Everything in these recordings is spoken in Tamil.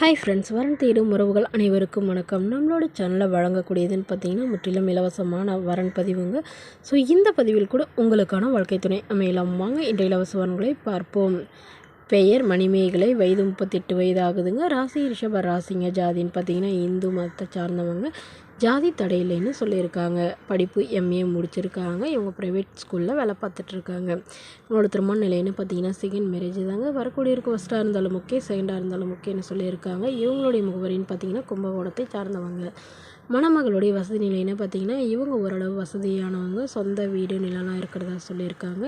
ஹாய் ஃப்ரெண்ட்ஸ், வரன் தேடும் உறவுகள் அனைவருக்கும் வணக்கம். நம்மளோட சேனலில் வழங்கக்கூடியதுன்னு பார்த்தீங்கன்னா முற்றிலும் இலவசமான வரன் பதிவுங்க. ஸோ இந்த பதிவில் கூட உங்களுக்கான வாழ்க்கை துணை அமையலாம். வாங்க இன்றைய இலவச வரன்களை பார்ப்போம். பெயர் மணிமேகலை, வயது 38 வயது ஆகுதுங்க. ராசி ரிஷப ராசிங்க. ஜாதின்னு பார்த்தீங்கன்னா இந்து மதத்தை சார்ந்தவங்க. ஜாதி தடையில்லைன்னு சொல்லியிருக்காங்க. படிப்பு எம்ஏ முடிச்சிருக்காங்க. இவங்க ப்ரைவேட் ஸ்கூலில் வேலை பார்த்துட்ருக்காங்க. இவங்களோட திருமண நிலைன்னு பார்த்தீங்கன்னா செகண்ட் மேரேஜ் தாங்க. வரக்கூடியவருக்கு ஃபஸ்ட்டாக இருந்தாலும் ஓகே, செகண்டாக இருந்தாலும் ஓகேன்னு சொல்லியிருக்காங்க. இவங்களுடைய முகவரின்னு பார்த்தீங்கன்னா கும்பகோணத்தை சார்ந்தவங்க. மணமகளுடைய வசதி நிலைன்னு பார்த்தீங்கன்னா இவங்க ஓரளவு வசதியானவங்க. சொந்த வீடு நிலம்லாம் இருக்கிறதா சொல்லியிருக்காங்க.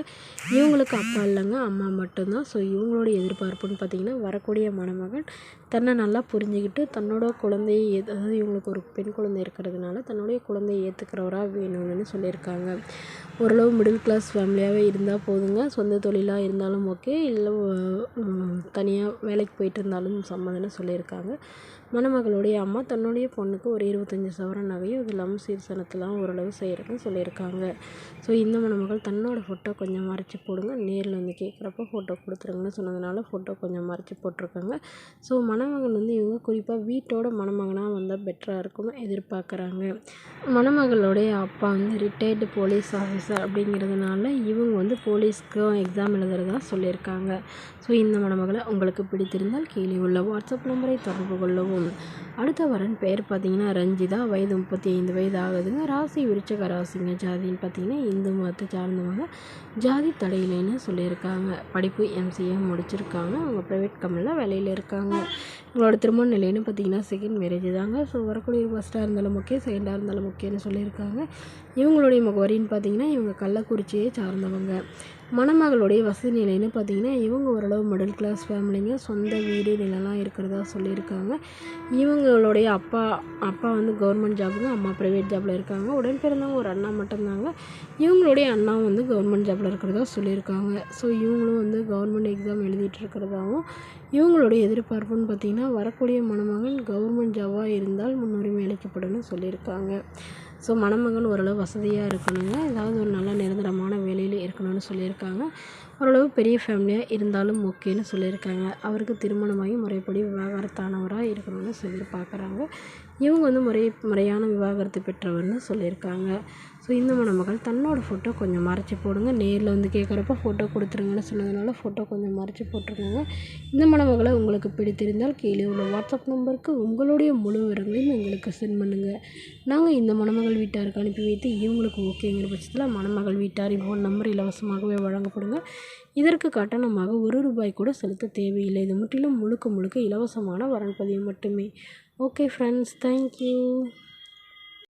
இவங்களுக்கு அப்பா இல்லைங்க, அம்மா மட்டும்தான். ஸோ இவங்களுடைய எதிர்பார்ப்புன்னு பார்த்தீங்கன்னா வரக்கூடிய மணமகன் தன்னை நல்லா புரிஞ்சுக்கிட்டு தன்னோட குழந்தையை அதாவது இவங்களுக்கு ஒரு பெண் குழந்தை இருக்கிறதுனால தன்னுடைய குழந்தையை ஏற்றுக்கிறவராக வேணும்னு சொல்லியிருக்காங்க. ஓரளவு மிடில் கிளாஸ் ஃபேமிலியாகவே இருந்தால் போதுங்க. சொந்த தொழிலாக இருந்தாலும் ஓகே, இல்லை தனியாக வேலைக்கு போயிட்டு இருந்தாலும் சம்மதம்னு சொல்லியிருக்காங்க. மணமகளுடைய அம்மா தன்னுடைய பொண்ணுக்கு ஒரு 25 சவரன் நகையும் இது இல்லாமல் சீர்சனத்தெலாம் ஓரளவு செய்கிறதுன்னு சொல்லியிருக்காங்க. ஸோ இந்த மணமகள் தன்னோட ஃபோட்டோ கொஞ்சம் மறைச்சி போடுங்க, நேரில் வந்து கேட்குறப்ப ஃபோட்டோ கொடுத்துருங்கன்னு சொன்னதுனால ஃபோட்டோ கொஞ்சம் மறைச்சி போட்டிருக்காங்க. ஸோ மணமகன் வந்து இவங்க குறிப்பாக வீட்டோட மணமகனாக வந்தால் பெட்டராக இருக்கும்னு எதிர்பார்க்குறாங்க. மணமகளுடைய அப்பா வந்து ரிட்டையர்டு போலீஸ் ஆஃபீஸர் அப்படிங்கிறதுனால இவங்க வந்து போலீஸ்க்கும் எக்ஸாம் எழுதுறதா சொல்லியிருக்காங்க. ஸோ இந்த மணமகளை உங்களுக்கு பிடித்திருந்தால் கீழே உள்ள வாட்ஸ்அப் நம்பரை தொடர்பு கொள்ளவும். அடுத்த வரன் பெயர் பார்த்தீங்கன்னா ரஞ்சிதா, வயது 35 வயது ஆகுதுங்க. ராசி விருச்சக ராசிங்க. ஜாதின்னு பார்த்தீங்கன்னா இந்து மதத்தை சார்ந்தவங்க. ஜாதி தடையிலைன்னு சொல்லியிருக்காங்க. படிப்பு எம்சிஏ முடிச்சிருக்காங்க. அவங்க ப்ரைவேட் கம்பெனியில் வேலையில் இருக்காங்க. இவங்களோட திருமண நிலைன்னு பார்த்தீங்கன்னா செகண்ட் மேரேஜ் தாங்க. ஸோ வரக்கூடிய ஃபஸ்ட்டாக இருந்தாலும் ஓகே, செகண்டாக இருந்தாலும் ஓகேன்னு சொல்லியிருக்காங்க. இவங்களுடைய முகவரின்னு பார்த்தீங்கன்னா இவங்க கள்ளக்குறிச்சியை சார்ந்தவங்க. மணமகளுடைய வசதி நிலைன்னு பார்த்தீங்கன்னா இவங்க ஓரளவு மிடில் கிளாஸ் ஃபேமிலிங்க. சொந்த வீடு நிலம்லாம் இருக்கிறதா சொல்லியிருக்காங்க. இவங்களுடைய அப்பா வந்து கவர்மெண்ட் ஜாபுங்க, அம்மா ப்ரைவேட் ஜாபில் இருக்காங்க. உடன் பிறந்தவங்க ஒரு அண்ணா மட்டும்தாங்க. இவங்களுடைய அண்ணாவும் வந்து கவர்மெண்ட் ஜாபில் இருக்கிறதா சொல்லியிருக்காங்க. ஸோ இவங்களும் வந்து கவர்மெண்ட் எக்ஸாம் எழுதிட்டு இருக்கிறதாகவும் இவங்களுடைய எதிர்பார்ப்புன்னு பார்த்திங்கன்னா வரக்கூடிய மணமகன் கவர்மெண்ட் ஜாபாக இருந்தால் முன்னுரிமை அளிக்கப்படும் சொல்லியிருக்காங்க. ஸோ மணமகன் ஓரளவு வசதியாக இருக்கணுங்க, ஏதாவது ஒரு நல்ல நிரந்தரமான வேலையில் இருக்கணும்னு சொல்லியிருக்காங்க. ஓரளவு பெரிய ஃபேமிலியாக இருந்தாலும் ஓகேன்னு சொல்லியிருக்காங்க. அவருக்கு திருமணமாகி முறைப்படி விவாகரத்தானவராக இருக்கணும்னு சொல்லியிருப்பாக்குறாங்க. இவங்க வந்து முறையான விவாகரத்து பெற்றவர்னு சொல்லியிருக்காங்க. ஸோ இந்த மணமகள் தன்னோட ஃபோட்டோ கொஞ்சம் மறைச்சி போடுங்க, நேரில் வந்து கேட்குறப்ப ஃபோட்டோ கொடுத்துருங்கன்னு சொன்னதுனால ஃபோட்டோ கொஞ்சம் மறைச்சி போட்டிருக்காங்க. இந்த மணமகளை உங்களுக்கு பிடித்திருந்தால் கீழே உள்ள வாட்ஸ்அப் நம்பருக்கு உங்களுடைய முழு விவரங்களையும் எங்களுக்கு சென்ட் பண்ணுங்கள். நாங்கள் இந்த மணமகள் வீட்டாருக்கு அனுப்பி வைத்து இவங்களுக்கு ஓகேங்கிற பட்சத்தில் மணமகள் வீட்டார் ஃபோன் நம்பர் இலவசமாகவே வழங்கப்படுங்க. இதற்கு கட்டணமாக ₹1 கூட செலுத்த தேவையில்லை. இது முற்றிலும் முழுக்க இலவசமான வரன் பதிவு மட்டுமே. Okay friends, thank you.